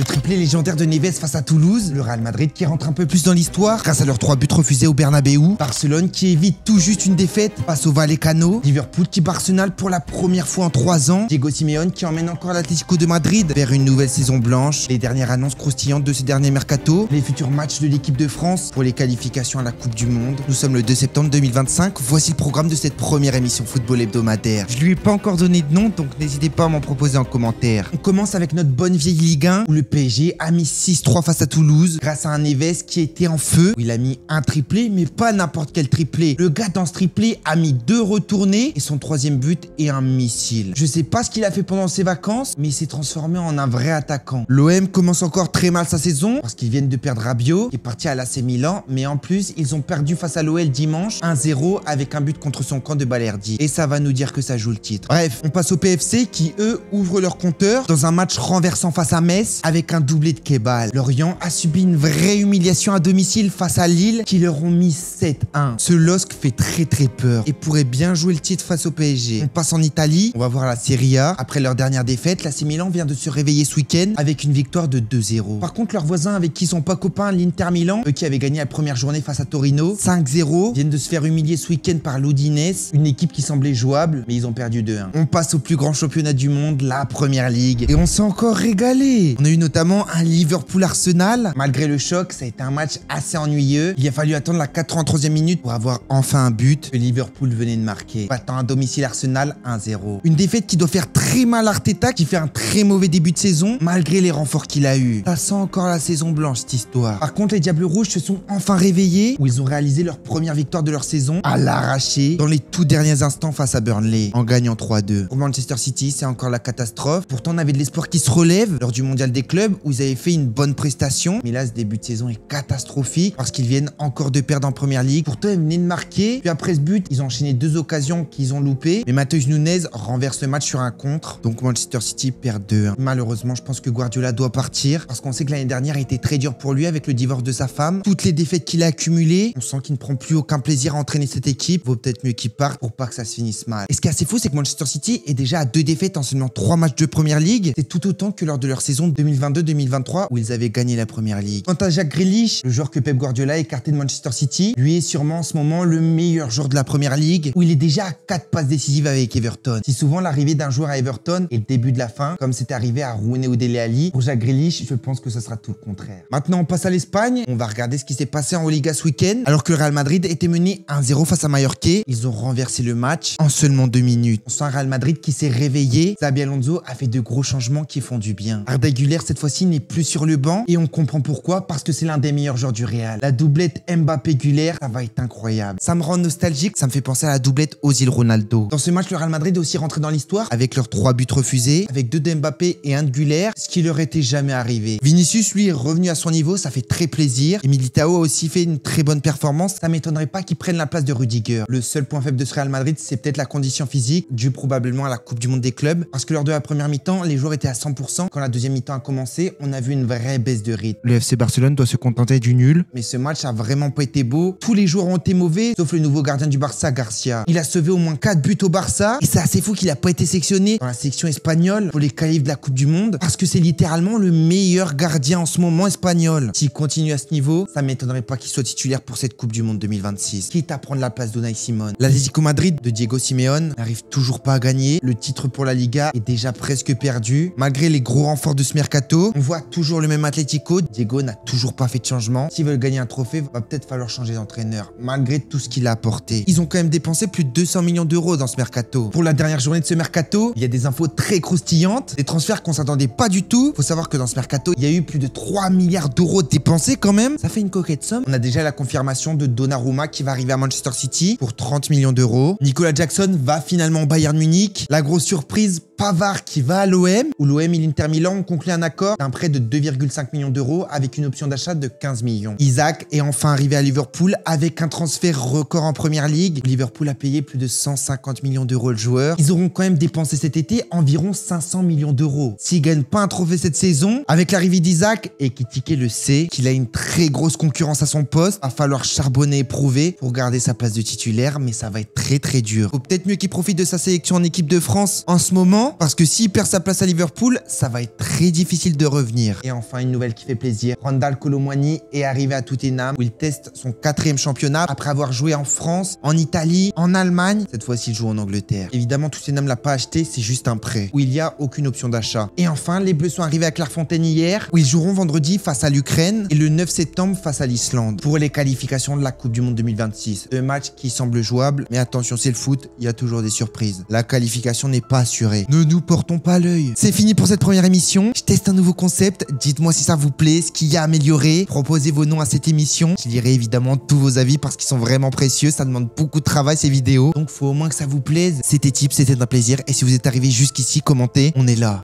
Le triplé légendaire de Neves face à Toulouse. Le Real Madrid qui rentre un peu plus dans l'histoire grâce à leurs 3 buts refusés au Bernabeu. Barcelone qui évite tout juste une défaite face au Vallecano. Liverpool qui bat Arsenal pour la première fois en 3 ans. Diego Simeone qui emmène encore l'Atlético de Madrid vers une nouvelle saison blanche. Les dernières annonces croustillantes de ces derniers mercato. Les futurs matchs de l'équipe de France pour les qualifications à la Coupe du Monde. Nous sommes le 2 septembre 2025. Voici le programme de cette première émission football hebdomadaire. Je lui ai pas encore donné de nom, donc n'hésitez pas à m'en proposer en commentaire. On commence avec notre bonne vieille Ligue 1 où le PSG a mis 6-3 face à Toulouse grâce à un Neves qui était en feu. Où il a mis un triplé, mais pas n'importe quel triplé. Le gars dans ce triplé a mis 2 retournés et son 3e but est un missile. Je sais pas ce qu'il a fait pendant ses vacances, mais il s'est transformé en un vrai attaquant. L'OM commence encore très mal sa saison parce qu'ils viennent de perdre Rabiot qui est parti à l'AC Milan, mais en plus ils ont perdu face à l'OL dimanche 1-0 avec un but contre son camp de Balerdi. Et ça va nous dire que ça joue le titre. Bref, on passe au PFC qui eux ouvrent leur compteur dans un match renversant face à Metz avec un doublé de Kebal. Lorient a subi une vraie humiliation à domicile face à Lille qui leur ont mis 7-1. Ce LOSC fait très peur et pourrait bien jouer le titre face au PSG. On passe en Italie, on va voir la Serie A. Après leur dernière défaite, l'AC Milan vient de se réveiller ce week-end avec une victoire de 2-0. Par contre, leurs voisins avec qui ils sont pas copains, l'Inter Milan, eux qui avaient gagné la première journée face à Torino, 5-0, viennent de se faire humilier ce week-end par l'Udinese, une équipe qui semblait jouable, mais ils ont perdu 2-1. On passe au plus grand championnat du monde, la Première Ligue, et on s'est encore régalé. On a eu notamment un Liverpool-Arsenal. Malgré le choc, ça a été un match assez ennuyeux. Il a fallu attendre la 83e minute pour avoir enfin un but que Liverpool venait de marquer, battant à domicile Arsenal 1-0. Une défaite qui doit faire très mal à Arteta, qui fait un très mauvais début de saison, malgré les renforts qu'il a eu. Ça sent encore la saison blanche, cette histoire. Par contre, les Diables Rouges se sont enfin réveillés, où ils ont réalisé leur première victoire de leur saison, à l'arraché, dans les tout derniers instants face à Burnley, en gagnant 3-2. Pour Manchester City, c'est encore la catastrophe. Pourtant, on avait de l'espoir qui se relève lors du mondial des clubs, où ils avaient fait une bonne prestation. Mais là, ce début de saison est catastrophique, parce qu'ils viennent encore de perdre en Première Ligue. Pourtant, ils venaient de marquer. Puis après ce but, ils ont enchaîné 2 occasions qu'ils ont loupées. Mais Matheus Nunes renverse le match sur un contre. Donc Manchester City perd 2-1. Malheureusement, je pense que Guardiola doit partir, parce qu'on sait que l'année dernière a été très dure pour lui avec le divorce de sa femme. Toutes les défaites qu'il a accumulées, on sent qu'il ne prend plus aucun plaisir à entraîner cette équipe. Vaut peut-être mieux qu'il parte pour pas que ça se finisse mal. Et ce qui est assez fou, c'est que Manchester City est déjà à 2 défaites en seulement 3 matchs de Première Ligue. C'est tout autant que lors de leur saison 2022-2023 où ils avaient gagné la Première Ligue. Quant à Jack Grealish, le joueur que Pep Guardiola a écarté de Manchester City, lui est sûrement en ce moment le meilleur joueur de la Première Ligue, où il est déjà à 4 passes décisives avec Everton. Si souvent l'arrivée d'un joueur à Everton est le début de la fin, comme c'est arrivé à Rooney ou Dele Alli, pour Jack Grealish, je pense que ce sera tout le contraire. Maintenant, on passe à l'Espagne. On va regarder ce qui s'est passé en Liga ce week-end. Alors que le Real Madrid était mené 1-0 face à Mallorca, ils ont renversé le match en seulement 2 minutes. On sent un Real Madrid qui s'est réveillé. Xabi Alonso a fait de gros changements qui font du bien. Arda Güler, cette fois-ci, n'est plus sur le banc et on comprend pourquoi, parce que c'est l'un des meilleurs joueurs du Real. La doublette Mbappé-Güler, ça va être incroyable. Ça me rend nostalgique, ça me fait penser à la doublette Ozil-Ronaldo. Dans ce match, le Real Madrid est aussi rentré dans l'histoire avec leurs 3 buts refusés, avec 2 d'Mbappé et 1 de Güler, ce qui leur était jamais arrivé. Vinicius, lui, est revenu à son niveau, ça fait très plaisir. Et Militao a aussi fait une très bonne performance. Ça m'étonnerait pas qu'il prenne la place de Rudiger. Le seul point faible de ce Real Madrid, c'est peut-être la condition physique, due probablement à la Coupe du Monde des clubs, parce que lors de la première mi-temps, les joueurs étaient à 100%. Quand la deuxième mi-temps a commencé, on a vu une vraie baisse de rythme. Le FC Barcelone doit se contenter du nul. Mais ce match a vraiment pas été beau. Tous les joueurs ont été mauvais, sauf le nouveau gardien du Barça, Garcia. Il a sauvé au moins 4 buts au Barça, et c'est assez fou qu'il a pas été sélectionné dans la sélection espagnole pour les qualifs de la Coupe du Monde, parce que c'est littéralement le meilleur gardien en ce moment espagnol. S'il continue à ce niveau, ça m'étonnerait pas qu'il soit titulaire pour cette Coupe du Monde 2026. Quitte à prendre la place d'Unai Simon. L'Atlético Madrid de Diego Simeone n'arrive toujours pas à gagner. Le titre pour la Liga est déjà presque perdu. Malgré les gros renforts de ce mercato, on voit toujours le même Atlético. Diego n'a toujours pas fait de changement. S'ils veulent gagner un trophée, va peut-être falloir changer d'entraîneur, malgré tout ce qu'il a apporté. Ils ont quand même dépensé plus de 200 millions d'euros dans ce mercato. Pour la dernière journée de ce mercato, il y a des infos très croustillantes, des transferts qu'on s'attendait pas du tout. Faut savoir que dans ce mercato, il y a eu plus de 3 milliards d'euros dépensés quand même. Ça fait une coquette somme. On a déjà la confirmation de Donnarumma qui va arriver à Manchester City pour 30 millions d'euros. Nicolas Jackson va finalement au Bayern Munich. La grosse surprise, Pavard qui va à l'OM, où l'OM et l'Inter Milan ont conclu un accord d'un prêt de 2,5 millions d'euros avec une option d'achat de 15 millions. Isaac est enfin arrivé à Liverpool avec un transfert record en Première Ligue. Liverpool a payé plus de 150 millions d'euros le joueur. Ils auront quand même dépensé cet été environ 500 millions d'euros. S'ils gagnent pas un trophée cette saison, avec l'arrivée d'Isaac, et Ekitike le sait, qu'il a une très grosse concurrence à son poste, va falloir charbonner et prouver pour garder sa place de titulaire, mais ça va être très dur. Faut peut-être mieux qu'il profite de sa sélection en équipe de France en ce moment, Pourquoi? Parce que s'il perd sa place à Liverpool, ça va être très difficile de revenir. Et enfin, une nouvelle qui fait plaisir. Randal Kolo Muani est arrivé à Tottenham où il teste son 4e championnat après avoir joué en France, en Italie, en Allemagne. Cette fois-ci, il joue en Angleterre. Évidemment, Tottenham l'a pas acheté, c'est juste un prêt où il n'y a aucune option d'achat. Et enfin, les Bleus sont arrivés à Clairefontaine hier où ils joueront vendredi face à l'Ukraine et le 9 septembre face à l'Islande pour les qualifications de la Coupe du Monde 2026. 2 matchs qui semblent jouables, mais attention, c'est le foot, il y a toujours des surprises. La qualification n'est pas assurée. Ne nous portons pas l'œil. C'est fini pour cette première émission. Je teste un nouveau concept. Dites-moi si ça vous plaît, ce qu'il y a à améliorer. Proposez vos noms à cette émission. Je lirai évidemment tous vos avis parce qu'ils sont vraiment précieux. Ça demande beaucoup de travail ces vidéos. Donc faut au moins que ça vous plaise. C'était Tips, c'était un plaisir. Et si vous êtes arrivé jusqu'ici, commentez. On est là.